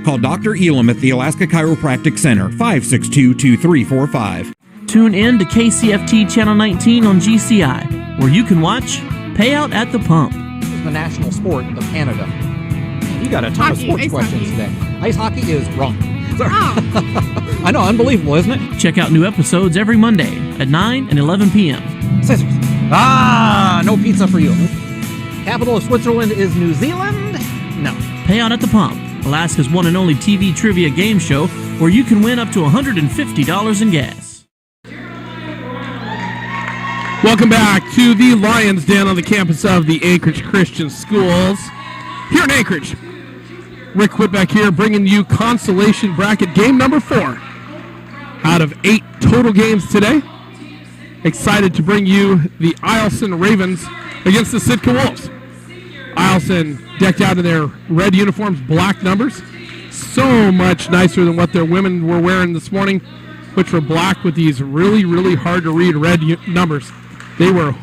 Call Dr. Elam at the Alaska Chiropractic Center, 562-2345. Tune in to KCFT Channel 19 on GCI, where you can watch Payout at the Pump. This is the national sport of Canada. You got a ton of sports questions today. Ice hockey is wrong. Sorry. Oh. I know, unbelievable, isn't it? Check out new episodes every Monday at 9 and 11 p.m. Scissors. No pizza for you. Capital of Switzerland is New Zealand? No. Payout at the Pump, Alaska's one and only TV trivia game show where you can win up to $150 in gas. Welcome back to the Lions Den on the campus of the Anchorage Christian Schools here in Anchorage. Rick Whitbeck here bringing you consolation bracket game number 4 out of 8 total games today. Excited to bring you the Eielson Ravens against the Sitka Wolves. Eielson decked out in their red uniforms, black numbers. So much nicer than what their women were wearing this morning, which were black with these really, really hard to read red numbers. They were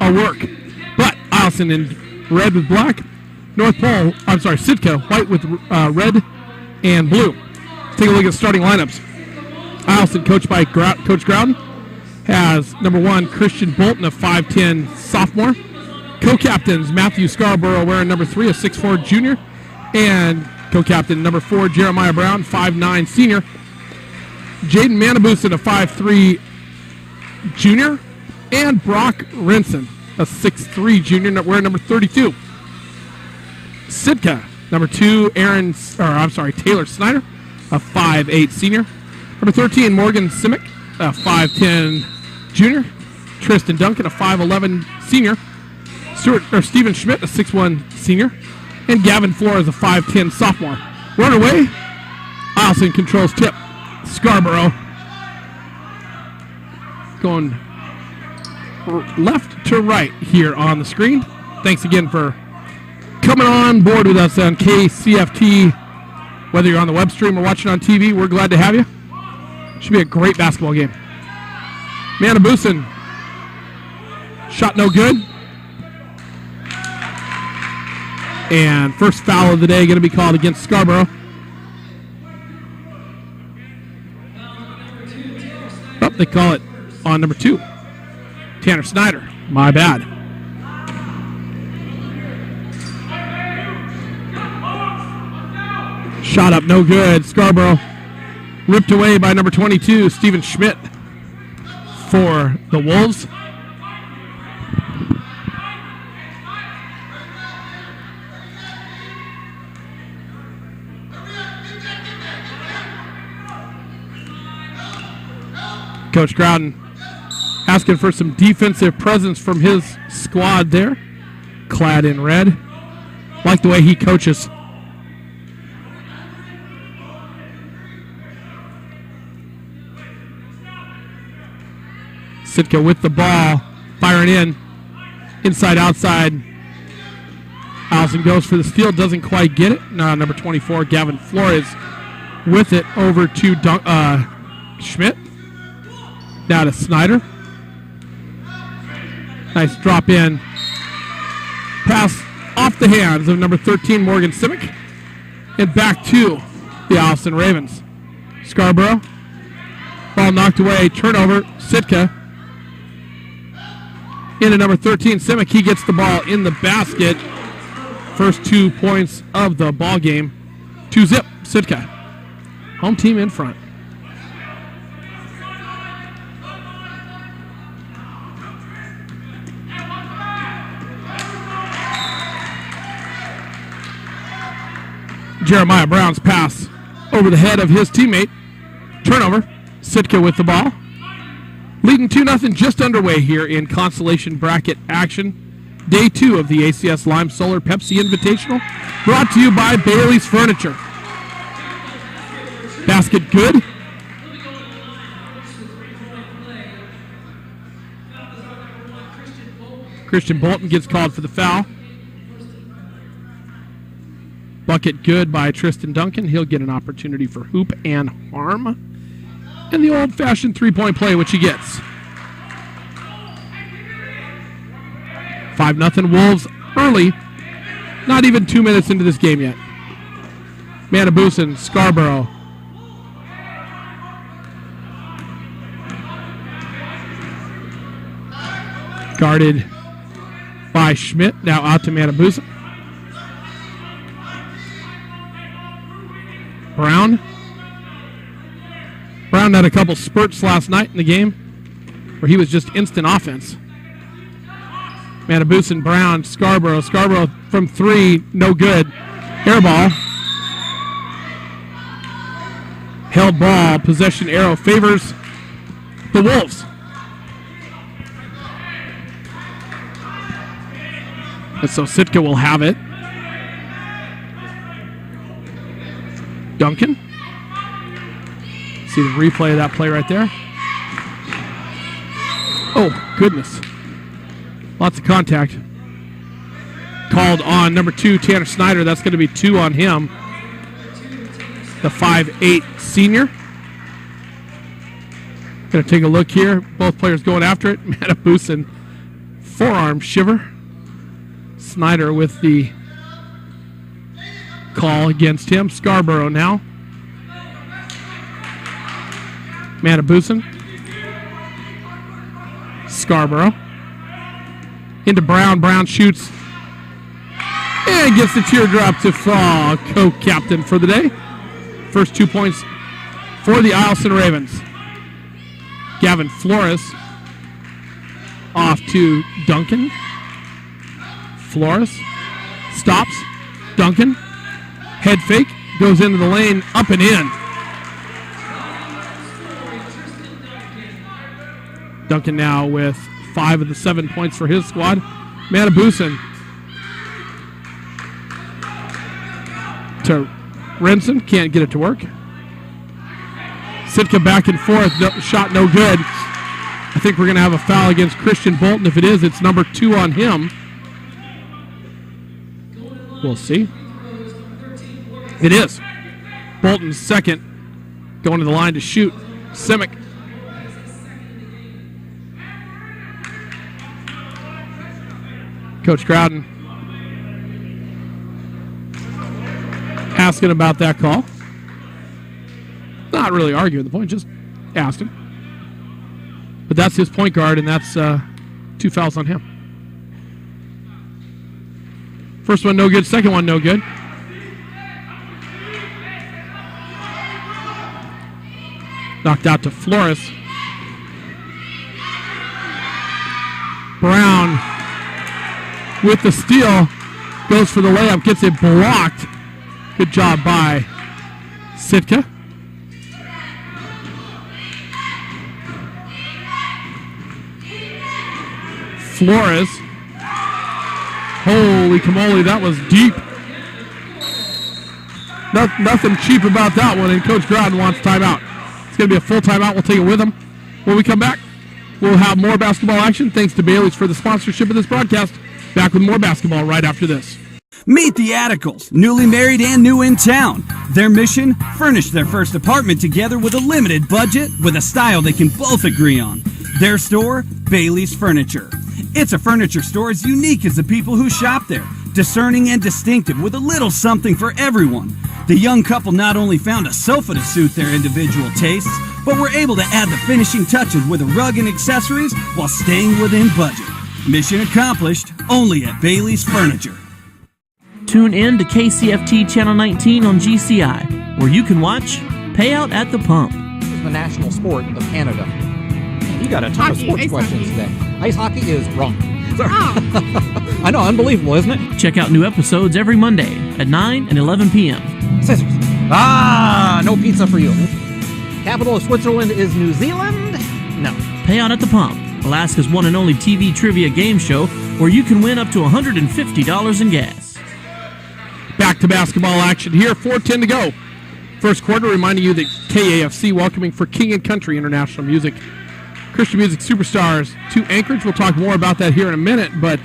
a work. But Eielson in red with black. Sitka, white with red and blue. Let's take a look at starting lineups. Eielson, coached by Coach Grouden, has number 1, Christian Bolton, a 5'10 sophomore. Co-captains, Matthew Scarborough, wearing number 3, a 6'4 junior. And co-captain, number 4, Jeremiah Brown, 5'9 senior. Jaden Manabusen, a 5'3 junior. And Brock Rinson, a 6'3 junior, wearing number 32. Sitka, number 2, Taylor Snyder, a 5'8 senior. Number 13, Morgan Simic, a 5'10 junior. Tristan Duncan, a 5'11 senior. Stephen Schmidt, a 6'1 senior. And Gavin Flores, a 5'10 sophomore. Run away. Eielson controls tip. Scarborough going left to right here on the screen. Thanks again for coming on board with us on KCFT. Whether you're on the web stream or watching on TV, we're glad to have you. Should be a great basketball game. Manabusen, shot no good. And first foul of the day going to be called against Scarborough. Oh, they call it on number 2. Tanner Snyder. My bad. Shot up, no good. Scarborough ripped away by number 22, Stephen Schmidt, for the Wolves. Coach Grouden asking for some defensive presence from his squad there, clad in red. Like the way he coaches. Sitka with the ball, firing in, inside, outside. Eielson goes for the steal, doesn't quite get it. Number 24, Gavin Flores, with it over to Schmidt. Now to Snyder. Nice drop in. Pass off the hands of number 13, Morgan Simic. And back to the Eielson Ravens. Scarborough. Ball knocked away. Turnover. Sitka. Into number 13, Simic. He gets the ball in the basket. First 2 points of the ball game. 2-zip. Sitka. Home team in front. Jeremiah Brown's pass over the head of his teammate. Turnover. Sitka with the ball. Leading 2-0, just underway here in consolation bracket action. Day 2 of the ACS Lime Solar Pepsi Invitational. Brought to you by Bailey's Furniture. Basket good. Christian Bolton gets called for the foul. Bucket good by Tristan Duncan. He'll get an opportunity for hoop and harm. And the old-fashioned three-point play, which he gets. 5-0 Wolves early. Not even 2 minutes into this game yet. Matabusen, Scarborough. Guarded by Schmidt. Now out to Matabusen. Brown. Brown had a couple spurts last night in the game where he was just instant offense. Matabusen, Brown, Scarborough. Scarborough from three, no good. Air ball. Held ball, possession arrow favors the Wolves. And so Sitka will have it. Duncan. See the replay of that play right there. Oh, goodness. Lots of contact. Called on number 2, Tanner Snyder. That's going to be 2 on him. The 5'8" senior. Going to take a look here. Both players going after it. Matabusen, forearm shiver. Snyder with the call against him. Scarborough now. Matabusen. Scarborough. Into Brown. Brown shoots. And gets the teardrop to fall. Co-captain for the day. First 2 points for the Eielson Ravens. Gavin Flores off to Duncan. Flores stops. Duncan. Head fake. Goes into the lane. Up and in. Duncan now with 5 of the 7 points for his squad. Matabusen to Renson. Can't get it to work. Sitka back and forth. No, shot no good. I think we're going to have a foul against Christian Bolton. If it is, it's number 2 on him. We'll see. It is. Bolton's second. Going to the line to shoot. Simic. Coach Crowden asking about that call. Not really arguing the point, just asked him. But that's his point guard, and that's 2 fouls on him. First one no good, second one no good. Knocked out to Flores. Brown with the steal, goes for the layup, gets it blocked. Good job by Sitka. Flores. Holy camole, that was deep. Nothing cheap about that one, and Coach Groudon wants timeout. It's going to be a full timeout. We'll take it with him. When we come back, we'll have more basketball action. Thanks to Bailey's for the sponsorship of this broadcast. Back with more basketball right after this. Meet the Atticals, newly married and new in town. Their mission? Furnish their first apartment together with a limited budget with a style they can both agree on. Their store? Bailey's Furniture. It's a furniture store as unique as the people who shop there. Discerning and distinctive with a little something for everyone. The young couple not only found a sofa to suit their individual tastes, but were able to add the finishing touches with a rug and accessories while staying within budget. Mission accomplished, only at Bailey's Furniture. Tune in to KCFT Channel 19 on GCI, where you can watch Payout at the Pump. This is the national sport of Canada. You got a ton of sports questions today. Ice hockey is wrong. I know, unbelievable, isn't it? Check out new episodes every Monday at 9 and 11 p.m. Scissors. No pizza for you. Capital of Switzerland is New Zealand? No. Payout at the Pump, Alaska's one and only TV trivia game show where you can win up to $150 in gas. Back to basketball action here, 4:10 to go. First quarter, reminding you that KAFC welcoming for King and Country International Music. Christian music superstars to Anchorage. We'll talk more about that here in a minute, but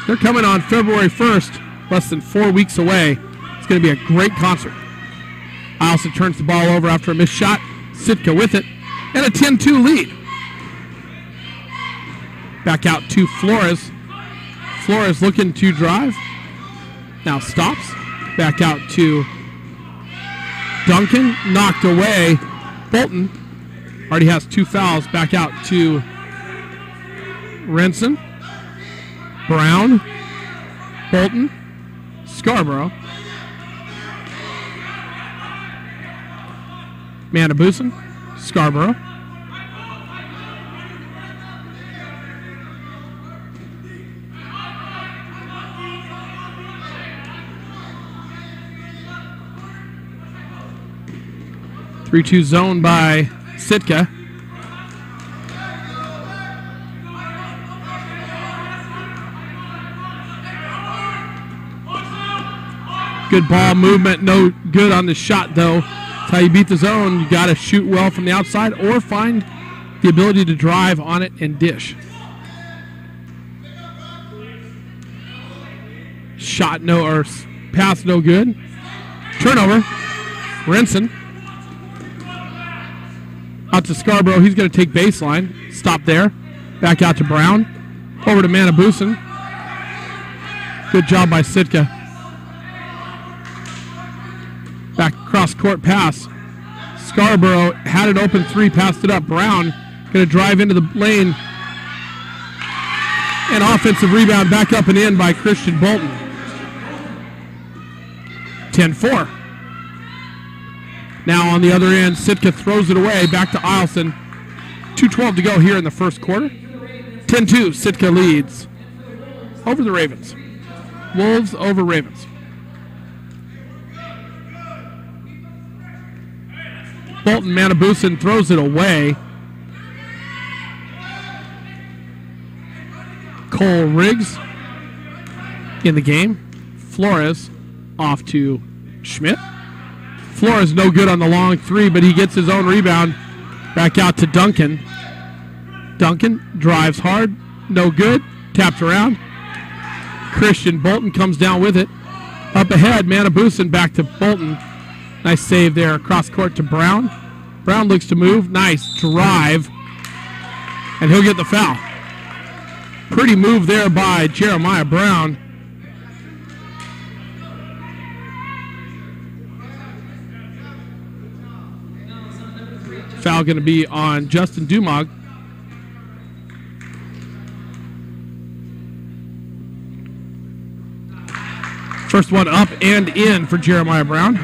they're coming on February 1st, less than 4 weeks away. It's going to be a great concert. Eielson turns the ball over after a missed shot. Sitka with it, and a 10-2 lead. Back out to Flores. Flores looking to drive. Now stops. Back out to Duncan knocked away. Bolton already has 2 fouls. Back out to Renson. Brown. Bolton. Scarborough. Manabusen. Scarborough. Three-two zone by Sitka. Good ball movement, no good on the shot though. That's how you beat the zone. You got to shoot well from the outside or find the ability to drive on it and dish. Shot no, or pass no good. Turnover. Renson. Out to Scarborough. He's going to take baseline. Stop there. Back out to Brown. Over to Manabusen. Good job by Sitka. Back cross court pass. Scarborough had it open 3, passed it up. Brown going to drive into the lane. And offensive rebound back up and in by Christian Bolton. 10-4. Now on the other end, Sitka throws it away. Back to Eielson. 2:12 to go here in the first quarter. 10-2, Sitka leads over the Ravens. Wolves over Ravens. Bolton Manabusen throws it away. Cole Riggs in the game. Flores off to Schmidt. Flores no good on the long 3, but he gets his own rebound. Back out to Duncan. Duncan drives hard. No good. Tapped around. Christian Bolton comes down with it. Up ahead, Manabusen back to Bolton. Nice save there across court to Brown. Brown looks to move. Nice drive. And he'll get the foul. Pretty move there by Jeremiah Brown. Foul going to be on Justin Dumog. First one up and in for Jeremiah Brown.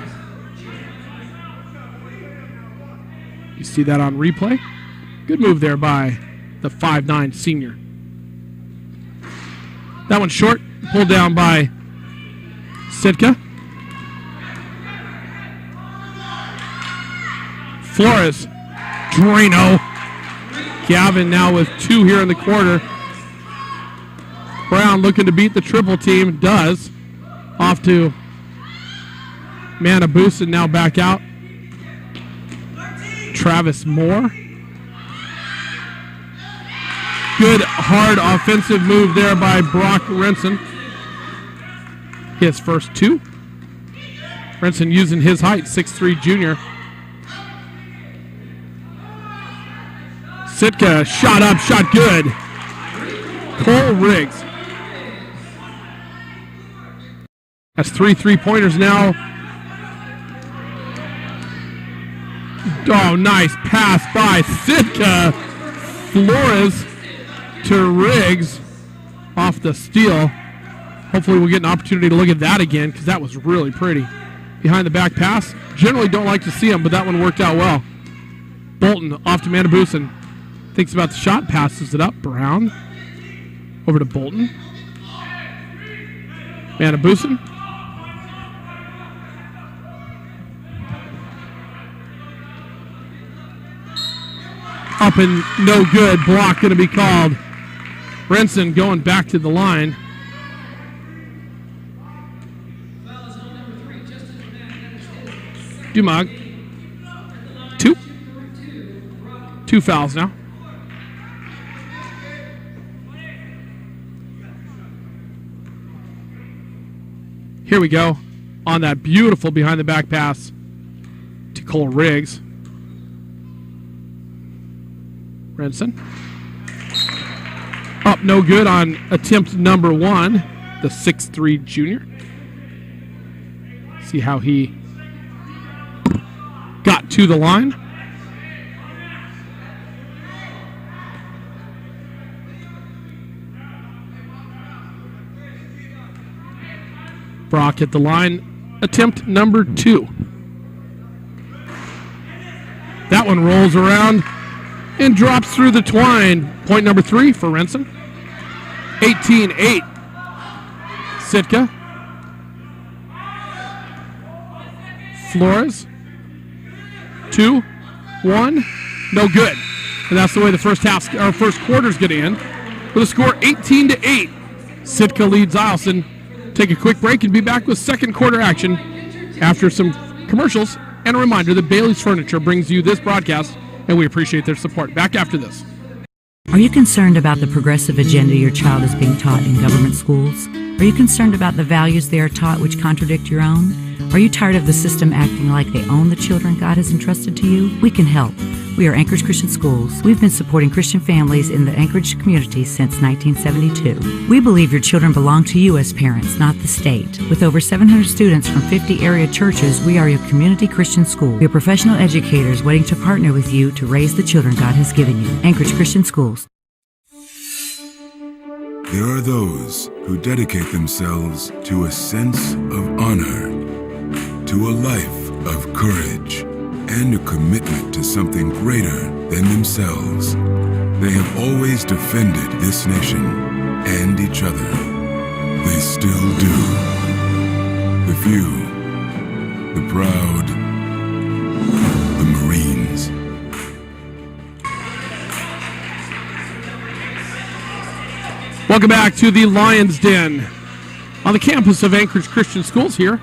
You see that on replay. Good move there by the 5'9" senior. That one's short, pulled down by Sitka. Flores. Drano. Gavin now with 2 here in the quarter. Brown looking to beat the triple team. Does. Off to Manabusen, now back out. Travis Moore. Good hard offensive move there by Brock Renson. His first 2. Renson using his height, 6'3" junior. Sitka shot up, shot good. Cole Riggs. That's 3 3-pointers now. Oh, nice pass by Sitka. Flores to Riggs off the steal. Hopefully we'll get an opportunity to look at that again because that was really pretty. Behind the back pass. Generally don't like to see them, but that one worked out well. Bolton off to Manabusen. Thinks about the shot, passes it up. Brown over to Bolton. Manabusen. Up and no good. Block going to be called. Renson going back to the line. Dumog. 2. 2 fouls now. Here we go on that beautiful behind the back pass to Cole Riggs. Renson. Up no good on attempt number 1, the 6'3" junior. See how he to the line. Brock at the line, attempt number 2. That one rolls around and drops through the twine. Point number 3 for Renson. 18-8. Sitka. Flores. 2-1. No good. And that's the way the first quarter's going to end. With a score 18-8. Sitka leads Eielson. Take a quick break and be back with second quarter action after some commercials and a reminder that Bailey's Furniture brings you this broadcast, and we appreciate their support. Back after this. Are you concerned about the progressive agenda your child is being taught in government schools? Are you concerned about the values they are taught which contradict your own? Are you tired of the system acting like they own the children God has entrusted to you? We can help. We are Anchorage Christian Schools. We've been supporting Christian families in the Anchorage community since 1972. We believe your children belong to you as parents, not the state. With over 700 students from 50 area churches, we are your community Christian school. We are professional educators waiting to partner with you to raise the children God has given you. Anchorage Christian Schools. There are those who dedicate themselves to a sense of honor, to a life of courage, and a commitment to something greater than themselves. They have always defended this nation and each other. They still do. The few, the proud, the Marines. Welcome back to the Lion's Den on the campus of Anchorage Christian Schools here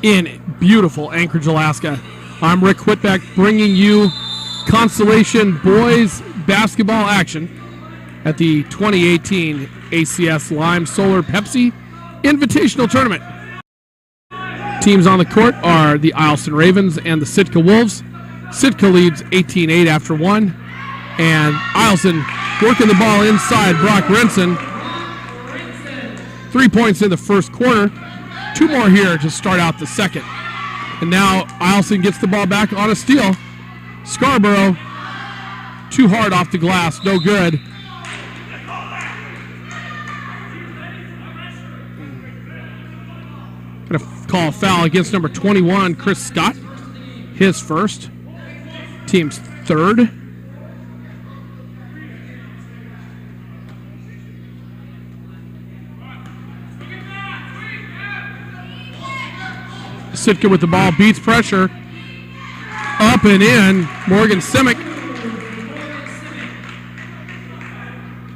in beautiful Anchorage, Alaska. I'm Rick Whitbeck bringing you Constellation Boys basketball action at the 2018 ACS Lime Solar Pepsi Invitational Tournament. Teams on the court are the Eielson Ravens and the Sitka Wolves. Sitka leads 18-8 after 1, and Eielson working the ball inside Brock Renson. 3 points in the first quarter. 2 more here to start out the second. And now Eielson gets the ball back on a steal. Scarborough, too hard off the glass, no good. Gonna call a foul against number 21, Chris Scott. His first, team's third. Sitka with the ball, beats pressure. Up and in. Morgan Simic.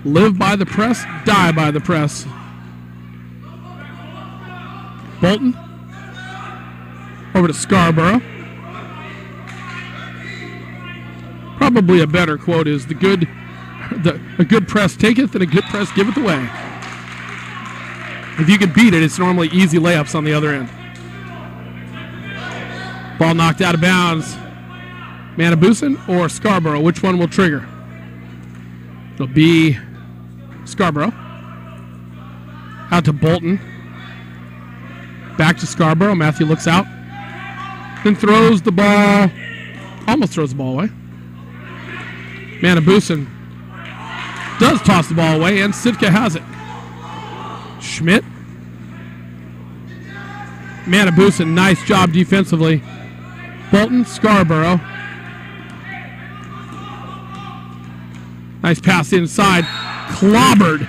Live by the press, die by the press. Bolton. Over to Scarborough. Probably a better quote is a good press taketh and a good press giveth away. If you can beat it, it's normally easy layups on the other end. Ball knocked out of bounds. Manabusen or Scarborough? Which one will trigger? It'll be Scarborough. Out to Bolton. Back to Scarborough. Matthew looks out. Then throws the ball. Almost throws the ball away. Manabusen does toss the ball away, and Sitka has it. Schmidt. Manabusen, nice job defensively. Bolton, Scarborough. Nice pass inside. Clobbered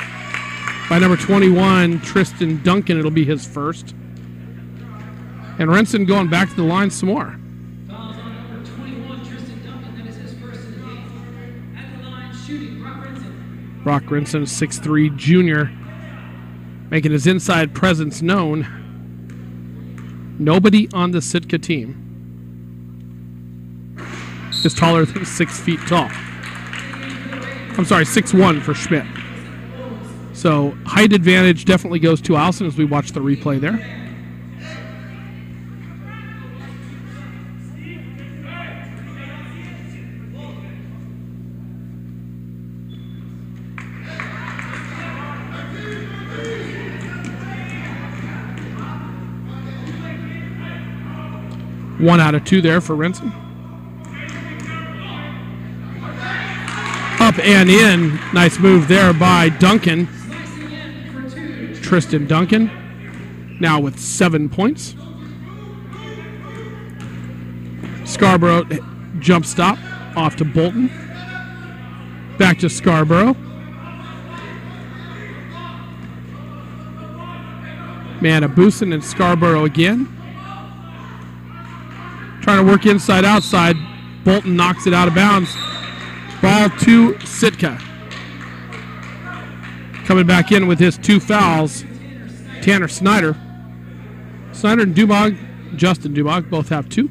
by number 21, Tristan Duncan. It'll be his first. And Renson going back to the line some more. Fouls on number 21, Tristan Duncan. That is his first in the game. At the line, shooting, Brock Renson. Brock Renson, 6'3" junior, making his inside presence known. Nobody on the Sitka team is taller than 6 feet tall. I'm sorry, 6'1" for Schmidt. So height advantage definitely goes to Eielson as we watch the replay there. One out of two there for Renson. Up and in. Nice move there by Duncan. Tristan Duncan now with 7 points. Scarborough jump stop off to Bolton. Back to Scarborough. Manabusen and Scarborough again. Trying to work inside outside. Bolton knocks it out of bounds. Ball to Sitka. Coming back in with his 2 fouls, Tanner Snyder. Snyder and Justin Dubog both have 2.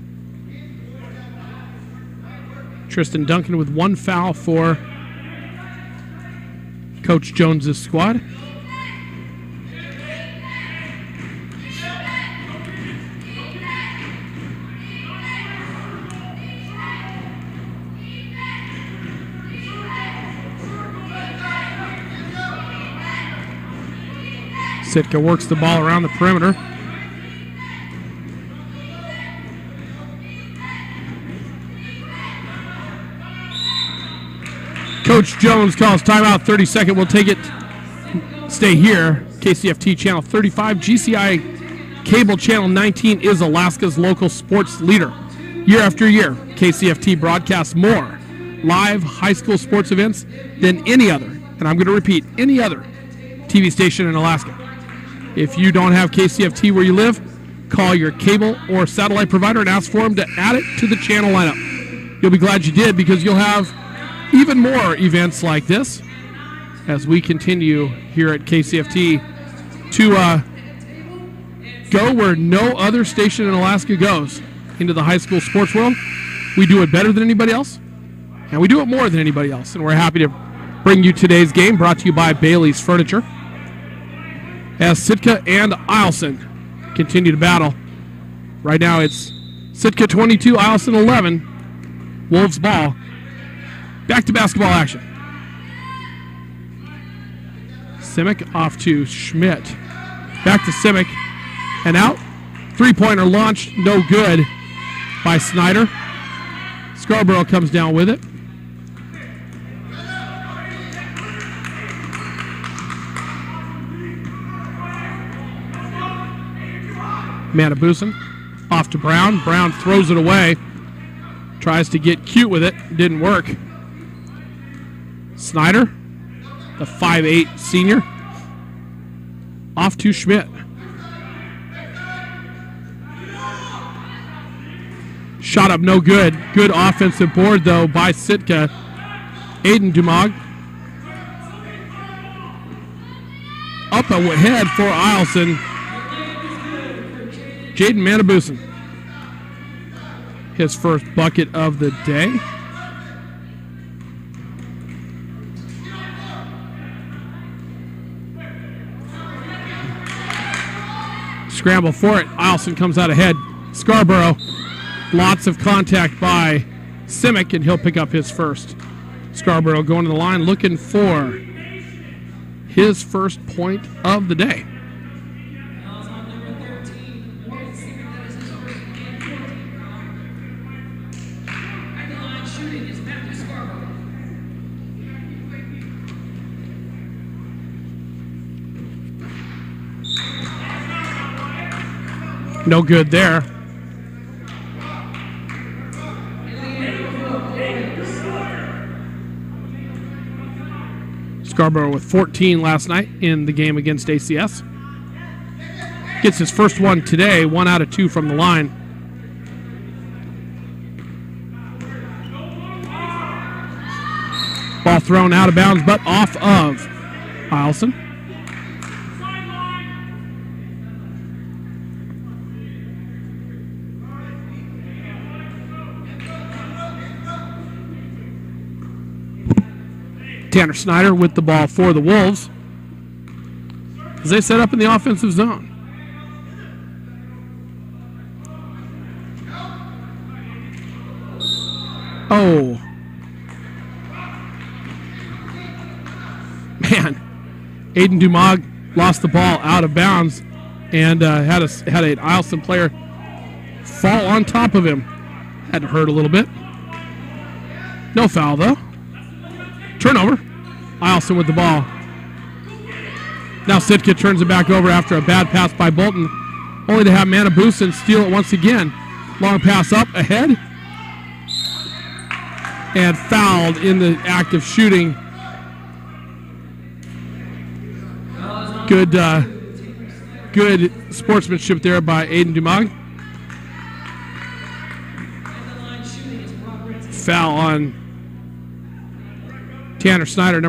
Tristan Duncan with 1 foul for Coach Jones's squad. Sitka works the ball around the perimeter. Coach Jones calls timeout, 30-second. We'll take it. Stay here. KCFT Channel 35, GCI Cable Channel 19 is Alaska's local sports leader. Year after year, KCFT broadcasts more live high school sports events than any other, and I'm going to repeat, any other TV station in Alaska. If you don't have KCFT where you live, call your cable or satellite provider and ask for them to add it to the channel lineup. You'll be glad you did, because you'll have even more events like this as we continue here at KCFT to go where no other station in Alaska goes, into the high school sports world. We do it better than anybody else, and we do it more than anybody else, and we're happy to bring you today's game, brought to you by Bailey's Furniture. As Sitka and Eielson continue to battle. Right now it's Sitka 22, Eielson 11. Wolves ball. Back to basketball action. Simic off to Schmidt. Back to Simic. And out. 3-pointer launched. No good by Snyder. Scarborough comes down with it. Manabusen off to Brown. Brown throws it away. Tries to get cute with it. Didn't work. Snyder, the 5'8 senior. Off to Schmidt. Shot up no good. Good offensive board, though, by Sitka. Aiden Dumag. Up ahead for Eielson. Jaden Manabusen. His first bucket of the day. Scramble for it. Eielson comes out ahead. Scarborough. Lots of contact by Simic, and he'll pick up his first. Scarborough going to the line looking for his first point of the day. No good there. Scarborough with 14 last night in the game against ACS. Gets his first one today, 1 out of 2 from the line. Ball thrown out of bounds, but off of Eielson. Tanner Snyder with the ball for the Wolves as they set up in the offensive zone. Oh. Man. Aiden Dumag lost the ball out of bounds and had an Eielson player fall on top of him. Had to hurt a little bit. No foul, though. Turnover. Eielson with the ball. Now Sitka turns it back over after a bad pass by Bolton, only to have Manabusin steal it once again. Long pass up, ahead. And fouled in the act of shooting. Good sportsmanship there by Aiden Dumag. Foul on Tanner Snyder,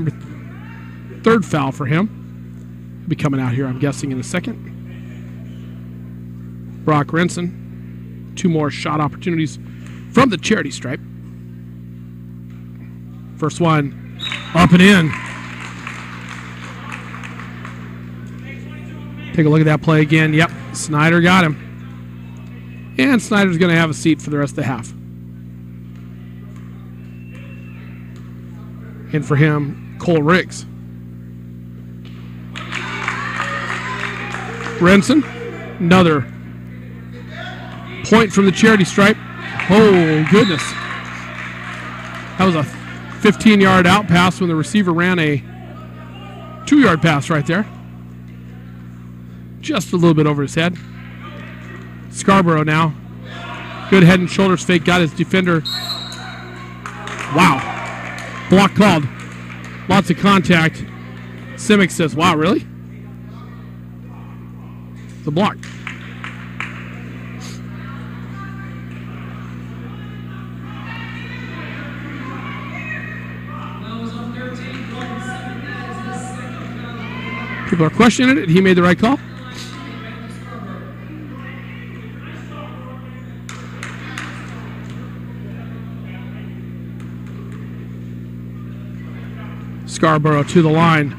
third foul for him. Be coming out here, I'm guessing, in a second. Brock Renson, 2 more shot opportunities from the charity stripe. First one, up and in. Take a look at that play again. Yep, Snyder got him. And Snyder's going to have a seat for the rest of the half. And for him, Cole Riggs. Renson, another point from the charity stripe. Oh, goodness. That was a 15-yard out pass when the receiver ran a 2-yard pass right there. Just a little bit over his head. Scarborough now. Good head and shoulders fake. Got his defender. Wow. Block called. Lots of contact. Simic says, wow, really? It's a block. People are questioning it. He made the right call. Scarborough to the line.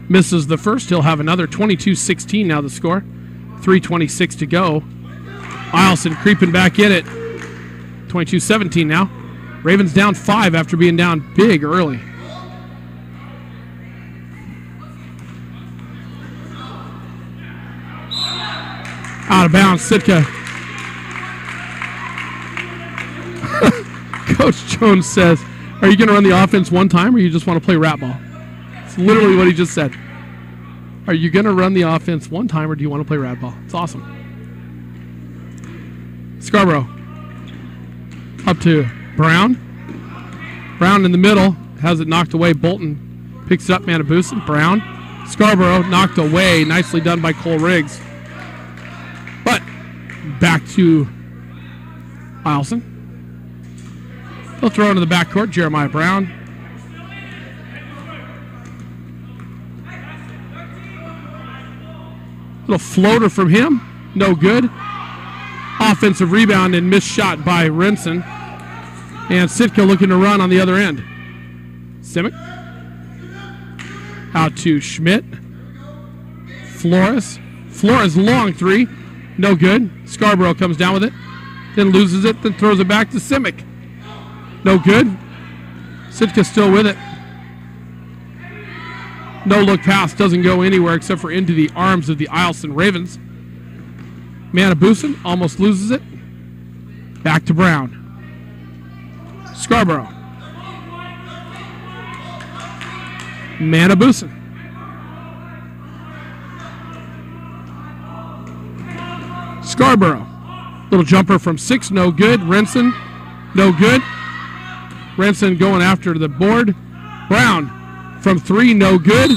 Misses the first. He'll have another. 22-16 now the score. 3:26 to go. Eielson creeping back in it. 22-17 now. Ravens down 5 after being down big early. Out of bounds, Sitka. Coach Jones says, are you going to run the offense one time or you just want to play rat ball? It's literally what he just said. Are you going to run the offense one time or do you want to play rat ball? It's awesome. Scarborough. Up to Brown. Brown in the middle. Has it knocked away. Bolton picks it up. Manabusin. Brown. Scarborough knocked away. Nicely done by Cole Riggs. But back to Eielson. He'll throw into the backcourt. Jeremiah Brown. Little floater from him. No good. Offensive rebound and missed shot by Renson. And Sitka looking to run on the other end. Simic. Out to Schmidt. Flores. Flores long three. No good. Scarborough comes down with it. Then loses it. Then throws it back to Simic. No good. Sitka still with it. No look pass. Doesn't go anywhere except for into the arms of the Eielson Ravens. Manabusin almost loses it. Back to Brown. Scarborough. Manabusin. Scarborough. Little jumper from 6, no good. Renson, no good. Renson going after the board. Brown from 3, no good.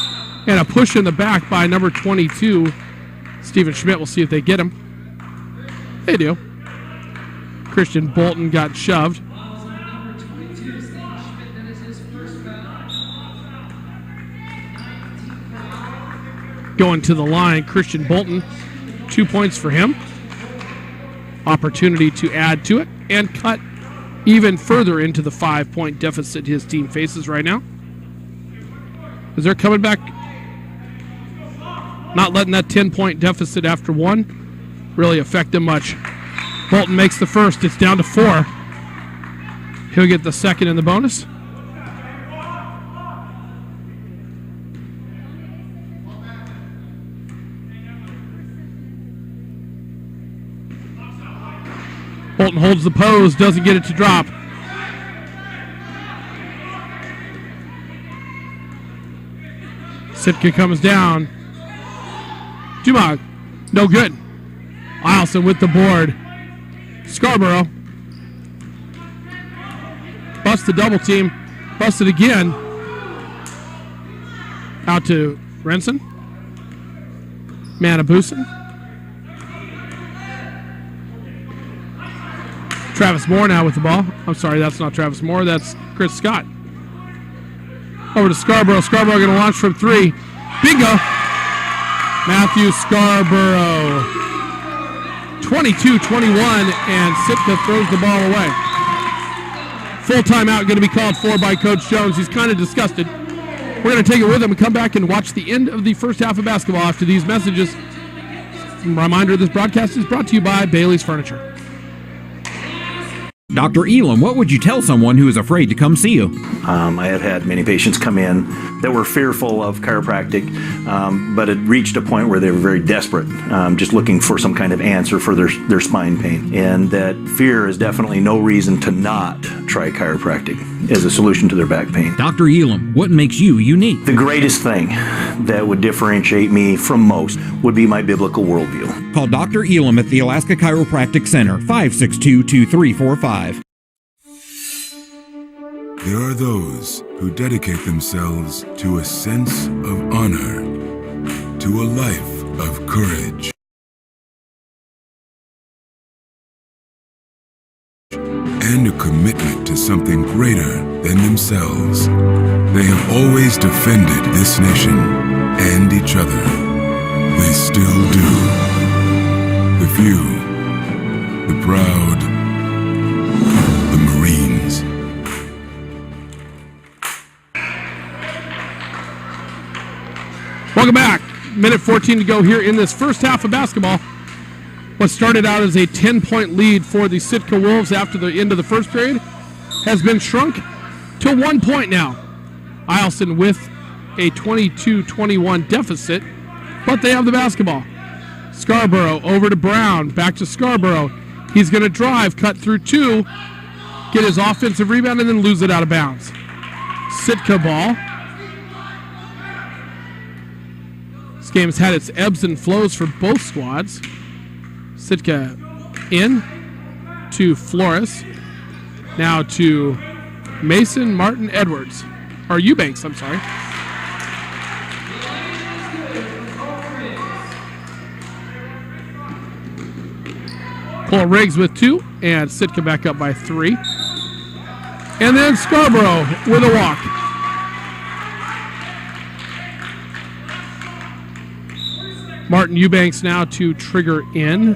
And a push in the back by number 22. Stephen Schmidt. We'll see if they get him. They do. Christian Bolton got shoved. Going to the line, Christian Bolton. 2 points for him. Opportunity to add to it and cut even further into the 5-point deficit his team faces right now. As they're coming back, not letting that 10-point deficit after 1 really affect them much. Bolton makes the first. It's down to 4. He'll get the second in the bonus. Bolton holds the pose, doesn't get it to drop. Sitka comes down. Dumag, no good. Eielson with the board. Scarborough. Busts the double team. Busted again. Out to Renson. Manabusen. Travis Moore now with the ball. I'm sorry, that's not Travis Moore. That's Chris Scott. Over to Scarborough. Scarborough going to launch from 3. Bingo! Matthew Scarborough. 22-21, and Sitka throws the ball away. Full timeout going to be called for by Coach Jones. He's kind of disgusted. We're going to take it with him and come back and watch the end of the first half of basketball after these messages. Reminder, this broadcast is brought to you by Bailey's Furniture. Dr. Elam, what would you tell someone who is afraid to come see you? I have had many patients come in that were fearful of chiropractic, but it reached a point where they were very desperate, just looking for some kind of answer for their spine pain. And that fear is definitely no reason to not try chiropractic as a solution to their back pain. Dr. Elam, what makes you unique? The greatest thing that would differentiate me from most would be my biblical worldview. Call Dr. Elam at the Alaska Chiropractic Center, 562-2345. There are those who dedicate themselves to a sense of honor, to a life of courage, and a commitment to something greater than themselves. They have always defended this nation and each other. They still do. The few, the proud, the Marines. Welcome back. Minute 14 to go here in this first half of basketball. What started out as a 10-point lead for the Sitka Wolves after the end of the first period has been shrunk to 1 point now. Eielson with a 22-21 deficit, but they have the basketball. Scarborough over to Brown, back to Scarborough. He's going to drive, cut through 2, get his offensive rebound, and then lose it out of bounds. Sitka ball. This game has had its ebbs and flows for both squads. Sitka in to Flores. Now to Mason Martin Edwards. Or Eubanks, I'm sorry. Cole Riggs with 2, and Sitka back up by 3. And then Scarborough with a walk. Martin Eubanks now to trigger in.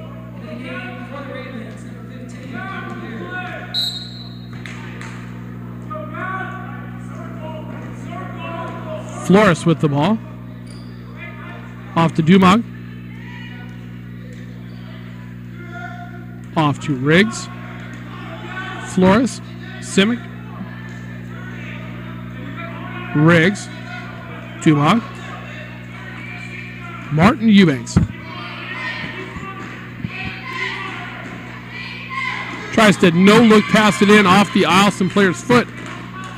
Flores with the ball. Off to Dumag. Off to Riggs. Flores. Simic. Riggs. Dumag. Martin Eubanks. Tries to no-look pass it in off the Eielson player's foot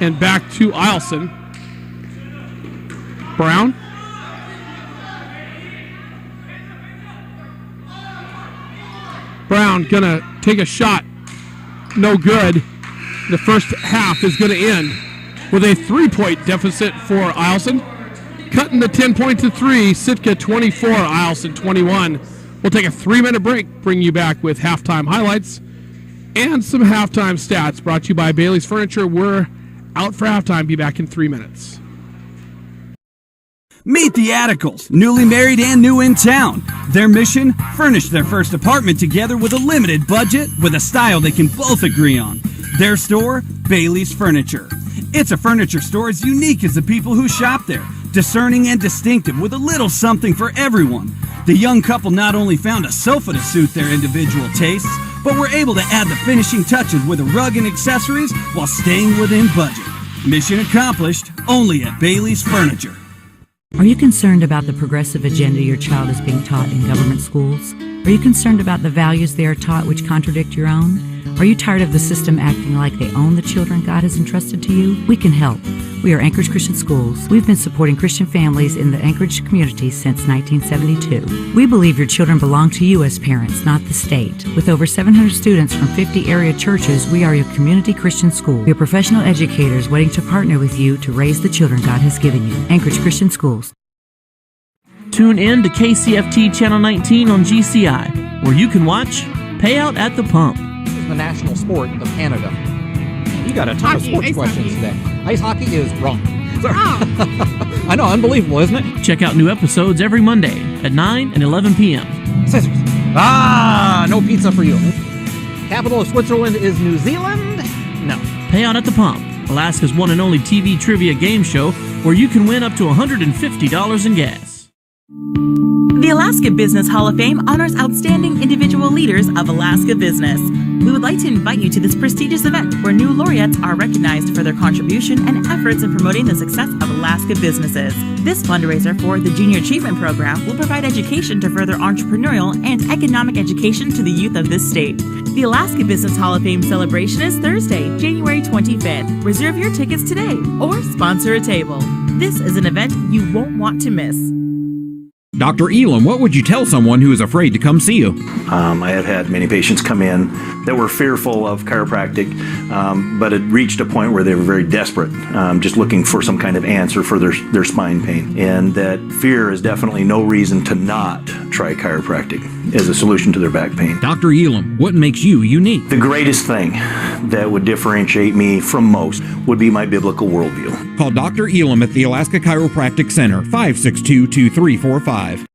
and back to Eielson. Brown. Brown gonna take a shot. No good. The first half is gonna end with a 3-point deficit for Eielson. Cutting the 10-point to 3. Sitka 24, Eielson 21. We'll take a 3-minute break, bring you back with halftime highlights and some halftime stats brought to you by Bailey's Furniture. We're out for halftime. Be back in 3 minutes. Meet the Atticals, newly married and new in town. Their mission? Furnish their first apartment together with a limited budget with a style they can both agree on. Their store? Bailey's Furniture. It's a furniture store as unique as the people who shop there. Discerning and distinctive with a little something for everyone. The young couple not only found a sofa to suit their individual tastes, but were able to add the finishing touches with a rug and accessories while staying within budget. Mission accomplished, only at Bailey's Furniture. Are you concerned about the progressive agenda your child is being taught in government schools? Are you concerned about the values they are taught which contradict your own? Are you tired of the system acting like they own the children God has entrusted to you? We can help. We are Anchorage Christian Schools. We've been supporting Christian families in the Anchorage community since 1972. We believe your children belong to you as parents, not the state. With over 700 students from 50 area churches, we are your community Christian school. We are professional educators waiting to partner with you to raise the children God has given you. Anchorage Christian Schools. Tune in to KCFT Channel 19 on GCI, where you can watch Payout at the Pump. This is the national sport of Canada. You got a ton of sports questions today. Ice hockey is wrong. I know, unbelievable, isn't it? Check out new episodes every Monday at 9 and 11 p.m. Scissors. No pizza for you. Capital of Switzerland is New Zealand? No. Payout at the Pump, Alaska's one and only TV trivia game show where you can win up to $150 in gas. The Alaska Business Hall of Fame honors outstanding individual leaders of Alaska business. We would like to invite you to this prestigious event where new laureates are recognized for their contribution and efforts in promoting the success of Alaska businesses. This fundraiser for the Junior Achievement Program will provide education to further entrepreneurial and economic education to the youth of this state. The Alaska Business Hall of Fame celebration is Thursday, January 25th. Reserve your tickets today or sponsor a table. This is an event you won't want to miss. Dr. Elam, what would you tell someone who is afraid to come see you? I have had many patients come in that were fearful of chiropractic, but it reached a point where they were very desperate, just looking for some kind of answer for their spine pain. And that fear is definitely no reason to not try chiropractic as a solution to their back pain. Dr. Elam, what makes you unique? The greatest thing that would differentiate me from most would be my biblical worldview. Call Dr. Elam at the Alaska Chiropractic Center, 562-2345.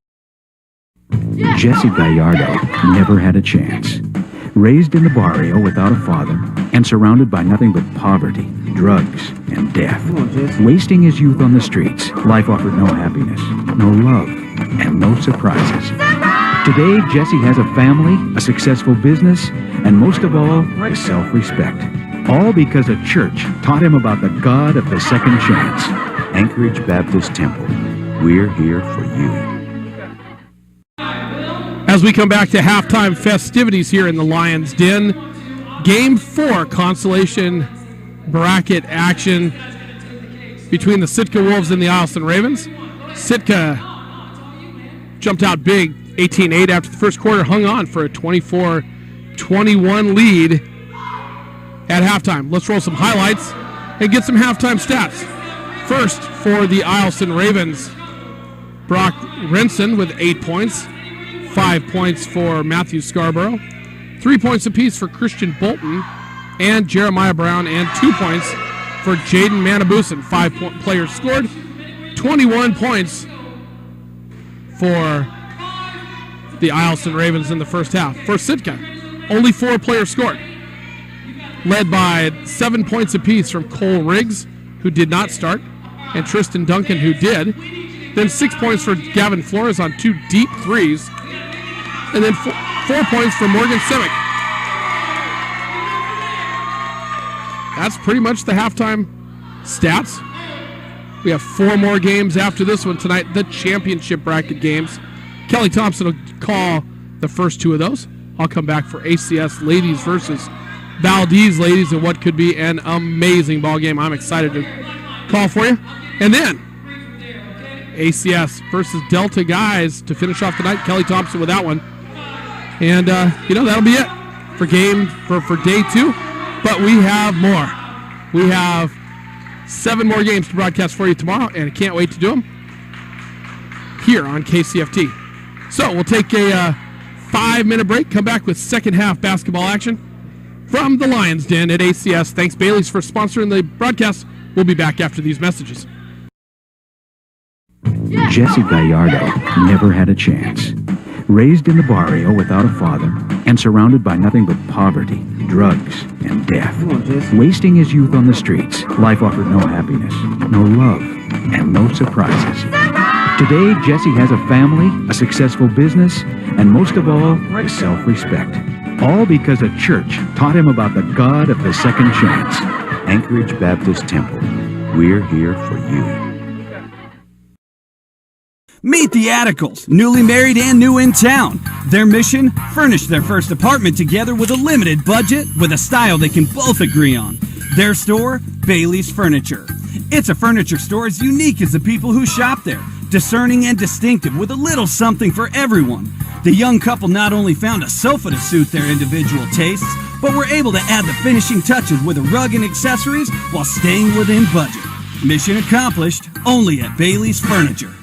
Jesse Gallardo never had a chance. Raised in the barrio without a father and surrounded by nothing but poverty, drugs, and death. Wasting his youth on the streets, life offered no happiness, no love, and no surprises. Today, Jesse has a family, a successful business, and most of all, the self-respect. All because a church taught him about the God of the second chance. Anchorage Baptist Temple. We're here for you. As we come back to halftime festivities here in the Lions Den, Game 4 consolation bracket action between the Sitka Wolves and the Eielson Ravens. Sitka jumped out big, 18-8 after the first quarter, hung on for a 24-21 lead at halftime. Let's roll some highlights and get some halftime stats. First, for the Eielson Ravens, Brock Renson with 8 points. 5 points for Matthew Scarborough, 3 points apiece for Christian Bolton and Jeremiah Brown, and 2 points for Jaden Manabusen. 5 players scored, 21 points for the Eielson Ravens in the first half. For Sitka, only 4 players scored, led by 7 points apiece from Cole Riggs, who did not start, and Tristan Duncan, who did. Then 6 points for Gavin Flores on 2 deep threes. And then 4 points for Morgan Simic. That's pretty much the halftime stats. We have 4 more games after this one tonight, the championship bracket games. Kelly Thompson will call the first 2 of those. I'll come back for ACS ladies versus Valdez ladies in what could be an amazing ball game. I'm excited to call for you. And then ACS versus Delta guys to finish off the night. Kelly Thompson with that one. And, that'll be it for day 2. But we have more. We have 7 more games to broadcast for you tomorrow, and I can't wait to do them here on KCFT. So we'll take a 5-minute break, come back with second half basketball action from the Lions Den at ACS. Thanks, Bailey's, for sponsoring the broadcast. We'll be back after these messages. Jesse Gallardo never had a chance. Raised in the barrio without a father and surrounded by nothing but poverty, drugs, and death. Wasting his youth on the streets, life offered no happiness, no love, and no surprises. Today, Jesse has a family, a successful business, and most of all, the self-respect. All because a church taught him about the God of the second chance. Anchorage Baptist Temple. We're here for you. Meet the Atticals, newly married and new in town. Their mission? Furnish their first apartment together with a limited budget, with a style they can both agree on. Their store? Bailey's Furniture. It's a furniture store as unique as the people who shop there. Discerning and distinctive with a little something for everyone. The young couple not only found a sofa to suit their individual tastes, but were able to add the finishing touches with a rug and accessories while staying within budget. Mission accomplished, only at Bailey's Furniture.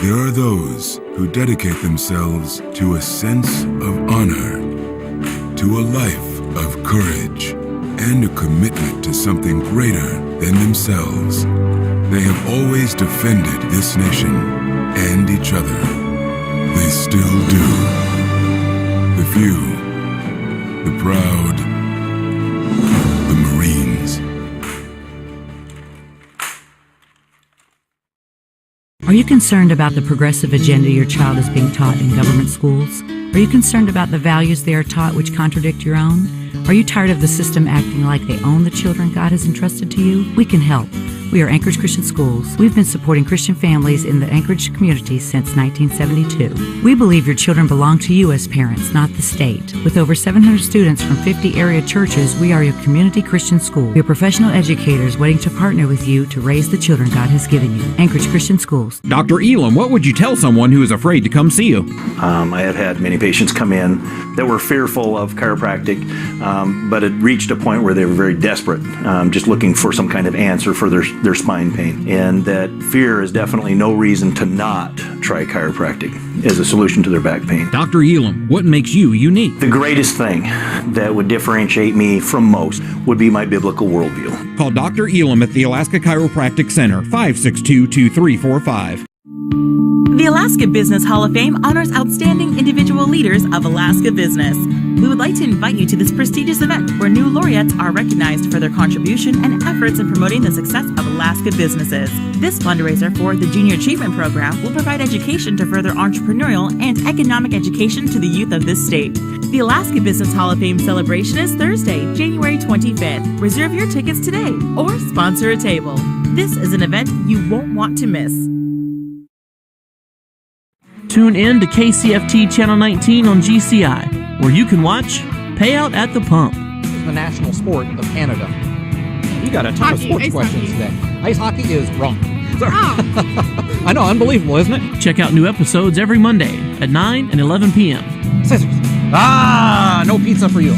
There are those who dedicate themselves to a sense of honor, to a life of courage, and a commitment to something greater than themselves. They have always defended this nation and each other. They still do. The few, the proud, the Marines. Are you concerned about the progressive agenda your child is being taught in government schools? Are you concerned about the values they are taught which contradict your own? Are you tired of the system acting like they own the children God has entrusted to you? We can help. We are Anchorage Christian Schools. We've been supporting Christian families in the Anchorage community since 1972. We believe your children belong to you as parents, not the state. With over 700 students from 50 area churches, we are your community Christian school. We are professional educators waiting to partner with you to raise the children God has given you. Anchorage Christian Schools. Dr. Elam, what would you tell someone who is afraid to come see you? I have had many patients come in that were fearful of chiropractic, but it reached a point where they were very desperate, just looking for some kind of answer for their spine pain. And that fear is definitely no reason to not try chiropractic as a solution to their back pain. Dr. Elam, what makes you unique? The greatest thing that would differentiate me from most would be my biblical worldview. Call Dr. Elam at the Alaska Chiropractic Center, 562-2345. The Alaska Business Hall of Fame honors outstanding individual leaders of Alaska business. We would like to invite you to this prestigious event where new laureates are recognized for their contribution and efforts in promoting the success of Alaska businesses. This fundraiser for the Junior Achievement Program will provide education to further entrepreneurial and economic education to the youth of this state. The Alaska Business Hall of Fame celebration is Thursday, January 25th. Reserve your tickets today or sponsor a table. This is an event you won't want to miss. Tune in to KCFT Channel 19 on GCI, where you can watch Payout at the Pump. This is the national sport of Canada. You got a ton of sports questions today. Ice hockey is wrong. I know, unbelievable, isn't it? Check out new episodes every Monday at 9 and 11 p.m. Scissors. No pizza for you.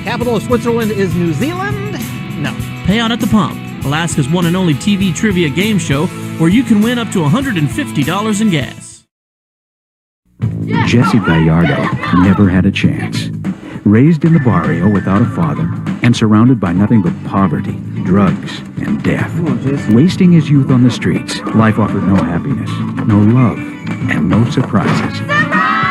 Capital of Switzerland is New Zealand? No. Payout at the Pump, Alaska's one and only TV trivia game show where you can win up to $150 in gas. Jesse Gallardo never had a chance. Raised in the barrio without a father and surrounded by nothing but poverty, drugs, and death. Wasting his youth on the streets, life offered no happiness, no love, and no surprises.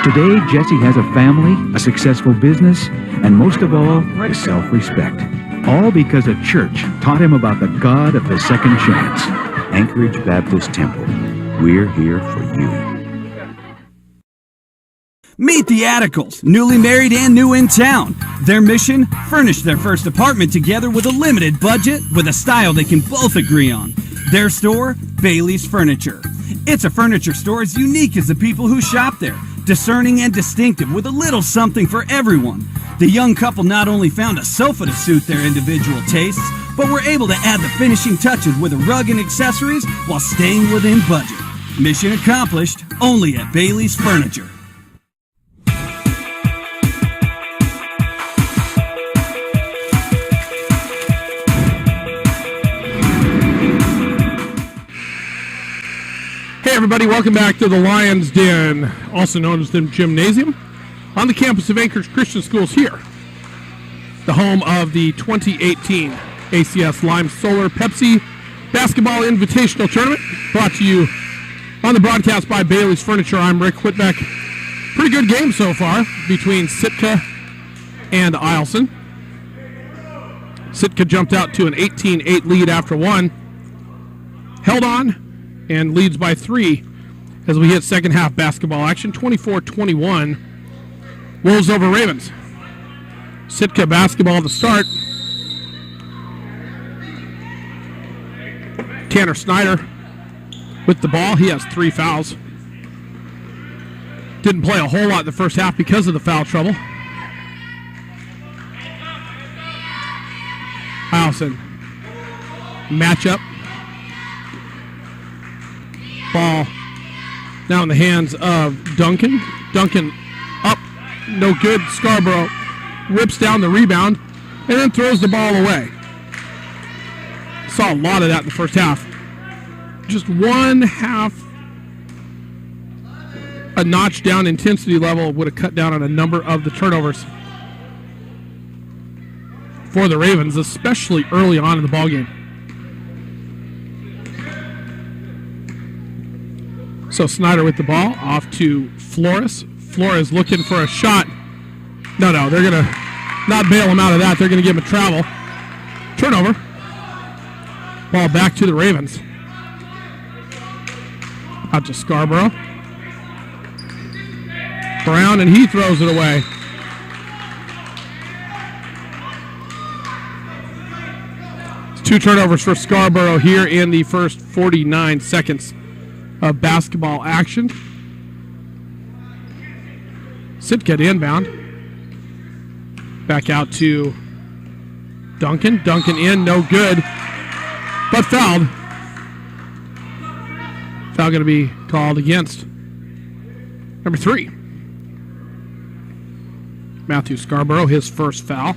Today, Jesse has a family, a successful business, and most of all, the self-respect. All because a church taught him about the God of the second chance. Anchorage Baptist Temple. We're here for you. Meet the Atticals, newly married and new in town. Their mission? Furnish their first apartment together with a limited budget, with a style they can both agree on. Their store? Bailey's Furniture. It's a furniture store as unique as the people who shop there. Discerning and distinctive with a little something for everyone. The young couple not only found a sofa to suit their individual tastes, but were able to add the finishing touches with a rug and accessories while staying within budget. Mission accomplished, only at Bailey's Furniture. Hey everybody, welcome back to the Lion's Den, also known as the Gymnasium, on the campus of Anchorage Christian Schools here, the home of the 2018 ACS Lime Solar Pepsi Basketball Invitational Tournament, brought to you on the broadcast by Bailey's Furniture. I'm Rick Whitbeck. Pretty good game so far between Sitka and Eielson. Sitka jumped out to an 18-8 lead after one, held on, and leads by 3 as we hit second half basketball action. 24-21, Wolves over Ravens. Sitka basketball to start. Tanner Snyder with the ball. He has 3 fouls. Didn't play a whole lot in the first half because of the foul trouble. Allison. Matchup. Ball now in the hands of Duncan. Duncan up. No good. Scarborough rips down the rebound and then throws the ball away. Saw a lot of that in the first half. Just one half a notch down intensity level would have cut down on a number of the turnovers for the Ravens, especially early on in the ballgame. So Snyder with the ball, off to Flores. Flores looking for a shot. No, they're going to not bail him out of that. They're going to give him a travel. Turnover. Ball back to the Ravens. Out to Scarborough. Brown, and he throws it away. It's 2 turnovers for Scarborough here in the first 49 seconds of basketball action. Sitka to inbound. Back out to Duncan. Duncan in, no good, but fouled. Foul going to be called against number 3. Matthew Scarborough, his first foul.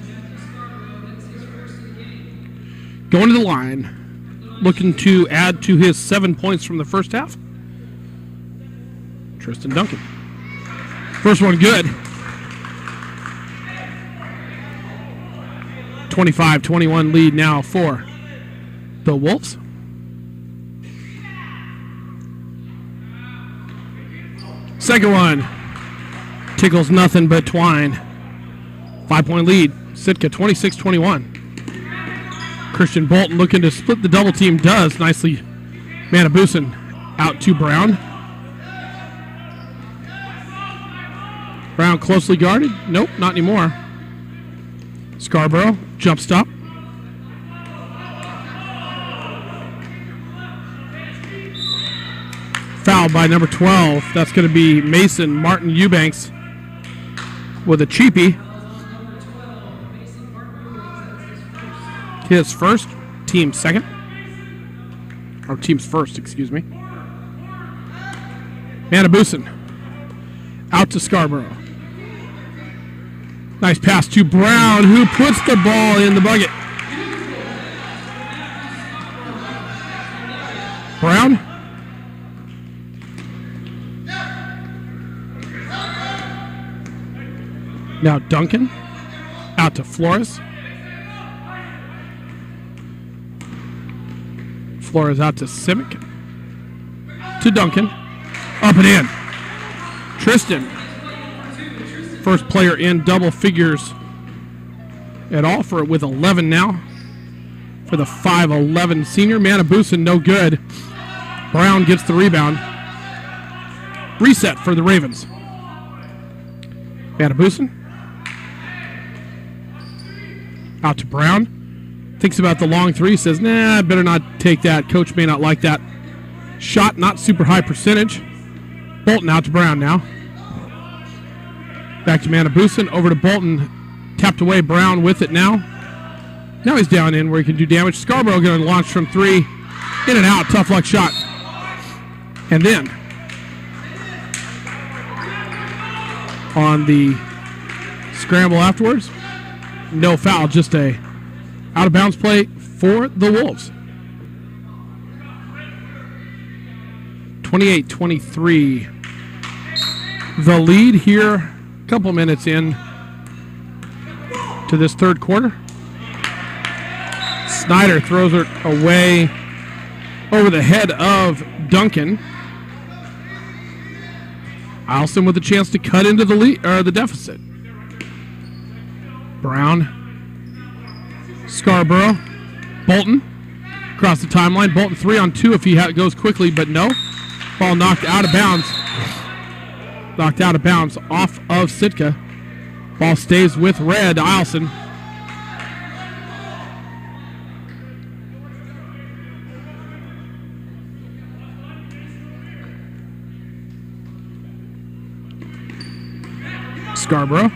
Going to the line, looking to add to his 7 points from the first half. Tristan Duncan. First one good. 25-21 lead now for the Wolves. Second one. Tickles nothing but twine. 5-point lead. Sitka 26-21. Christian Bolton looking to split the double team. Does nicely. Manabusen out to Brown. Brown closely guarded. Nope, not anymore. Scarborough, jump stop. Foul by number 12. That's going to be Mason Martin Eubanks with a cheapie. His first, team second. Or team's first, excuse me. Manabusen out to Scarborough. Nice pass to Brown, who puts the ball in the bucket. Brown. Now Duncan out to Flores. Flores out to Simic. To Duncan. Up and in. Tristan. First player in double figures at all for it with 11 now. For the 5'11 senior. Manabusen, no good. Brown gets the rebound. Reset for the Ravens. Manabusen. Out to Brown. Thinks about the long three. Says, nah, I better not take that. Coach may not like that. Shot, not super high percentage. Bolton out to Brown now. Back to Manabusen. Over to Bolton. Tapped away. Brown with it now. Now he's down in where he can do damage. Scarborough going to launch from 3. In and out. Tough luck shot. And then on the scramble afterwards, no foul, just a out of bounds play for the Wolves. 28-23. The lead here, a couple minutes in to this third quarter. Snyder throws it away over the head of Duncan. Eielson with a chance to cut into the lead, or the deficit. Brown. Scarborough. Bolton. Across the timeline. Bolton 3 on 2 if he goes quickly, but no. Ball knocked out of bounds. Knocked out of bounds off of Sitka. Ball stays with Red. Eielson. Scarborough.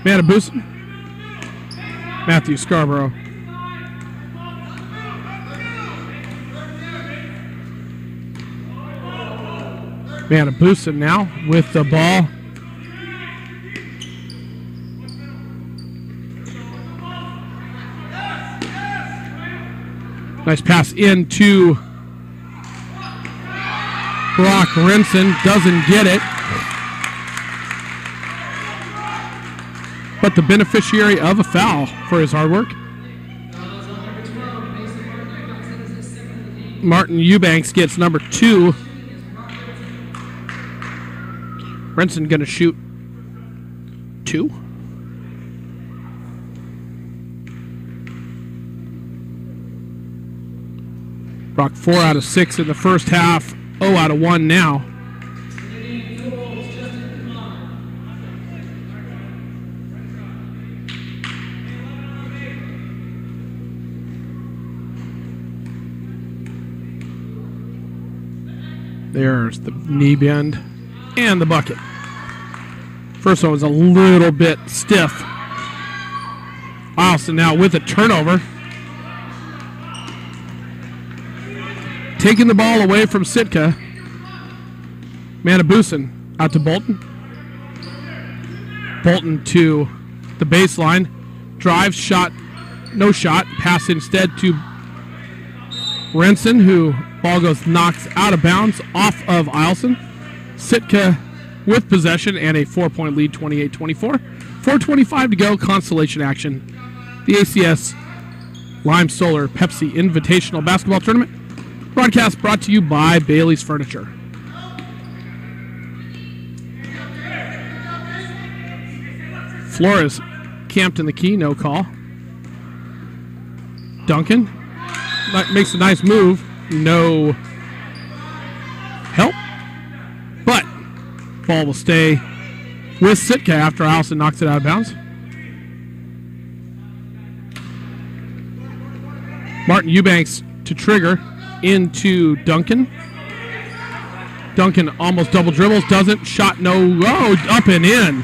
Matabusin. Matthew Scarborough. Matabusin now with the ball. Nice pass into Brock Renson. Doesn't get it. But the beneficiary of a foul for his hard work. Martin Eubanks gets number 2. Renson going to shoot 2. Brock 4 out of 6 in the first half. 0 out of 1 now. There's the knee bend and the bucket. First one was a little bit stiff. Eielson now with a turnover. Taking the ball away from Sitka. Matabusin out to Bolton. Bolton to the baseline. Drive, shot, no shot. Pass instead to Renson, who ball goes knocked out of bounds off of Eielson. Sitka with possession and a 4-point lead, 28-24. 4:25 to go, consolation action. The ACS Lime Solar Pepsi Invitational Basketball Tournament. Broadcast brought to you by Bailey's Furniture. Flores camped in the key, no call. Duncan makes a nice move, no help, but ball will stay with Sitka after Eielson knocks it out of bounds. Martin Eubanks to trigger into Duncan. Duncan almost double dribbles, doesn't, shot no, up and in.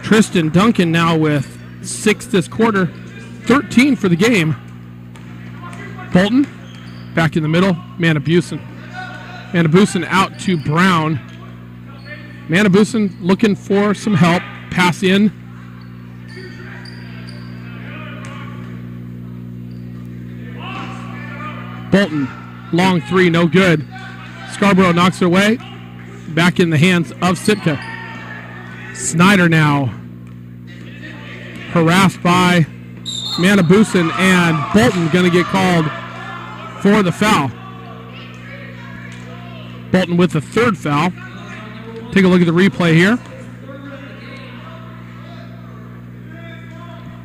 Tristan Duncan now with 6 this quarter, 13 for the game. Bolton back in the middle, Matabusin. Matabusin out to Brown. Matabusin looking for some help, pass in. Bolton, long 3, no good. Scarborough knocks it away. Back in the hands of Sitka. Snyder now harassed by Matabusin, and Bolton going to get called for the foul. Bolton with the 3rd foul. Take a look at the replay here.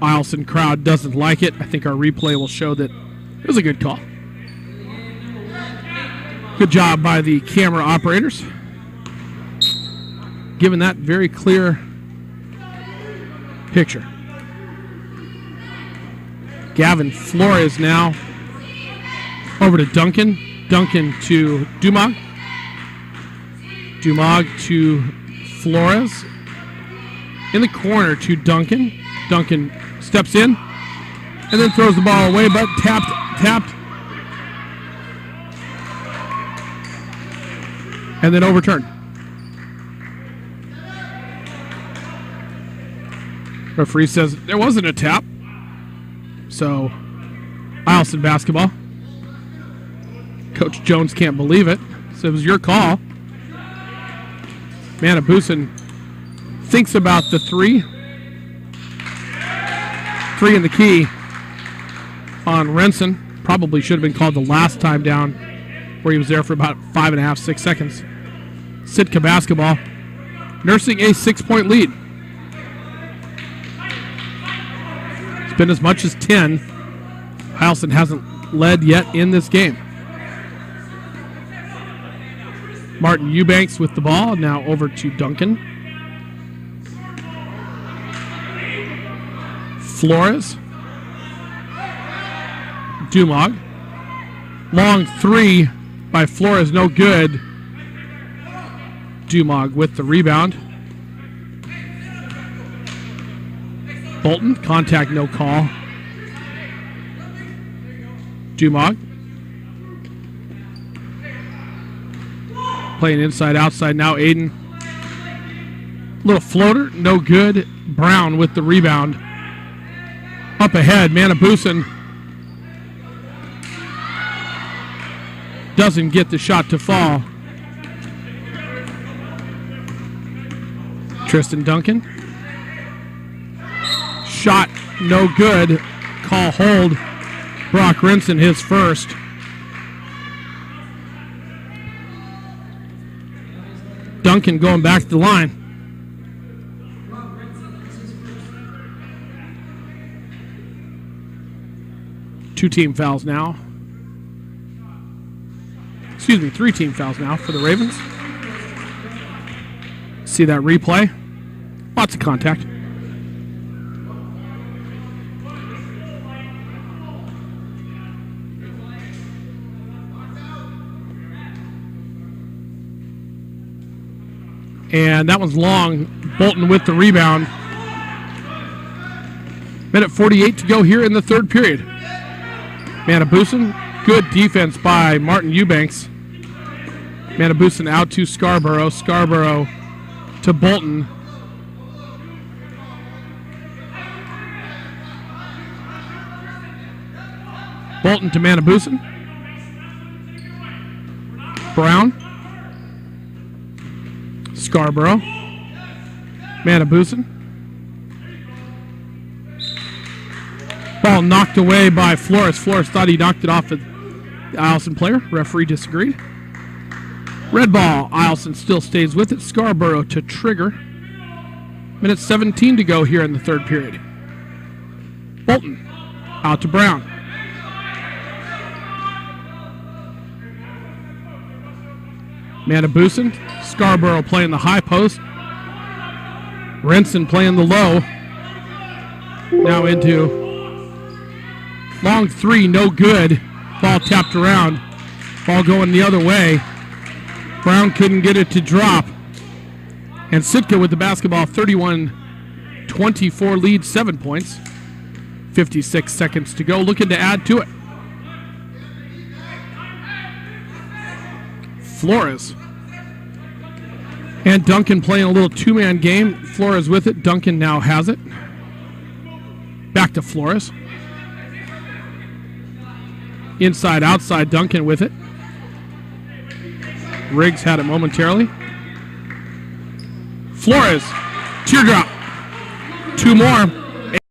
Eielson crowd doesn't like it. I think our replay will show that it was a good call. Good job by the camera operators. Given that very clear picture. Gavin Flores now over to Duncan. Duncan to Dumag. Dumag to Flores. In the corner to Duncan. Duncan steps in and then throws the ball away, but tapped. And then overturned. Referee says there wasn't a tap. So, Eielson basketball. Coach Jones can't believe it. So it was your call. Matabusin thinks about the 3. 3 in the key on Renson. Probably should have been called the last time down, where he was there for about 5.5, 6 seconds. Sitka basketball, nursing a 6-point lead. It's been as much as 10. Eielson hasn't led yet in this game. Martin Eubanks with the ball, now over to Duncan. Flores. Dumag. Long 3 by Flores, no good. Dumag with the rebound. Bolton, contact, no call. Dumog. Playing inside, outside now. Aiden. Little floater, no good. Brown with the rebound. Up ahead, Manabusen doesn't get the shot to fall. Tristan Duncan. Shot, no good. Call hold. Brock Rinson, his first. Duncan going back to the line. Two team fouls now. Excuse me, 3 team fouls now for the Ravens. See that replay? Lots of contact. And that one's long. Bolton with the rebound. Minute 48 to go here in the third period. Manabusen, good defense by Martin Eubanks. Manabusen out to Scarborough. Scarborough to Bolton. Bolton to Manabusen. Brown. Scarborough. Manabusen. Ball knocked away by Flores. Flores thought he knocked it off the Eielson player. Referee disagreed. Red ball. Eielson still stays with it. Scarborough to Trigger. Minute 17 to go here in the third period. Bolton out to Brown. Manabusen. Scarborough playing the high post. Rinson playing the low. Now into long three, no good. Ball tapped around. Ball going the other way. Brown couldn't get it to drop. And Sitka with the basketball, 31-24 lead, 7 points. 56 seconds to go, looking to add to it. Flores. And Duncan playing a little two-man game. Flores with it. Duncan now has it. Back to Flores. Inside, outside, Duncan with it. Riggs had it momentarily. Flores, teardrop. 2 more.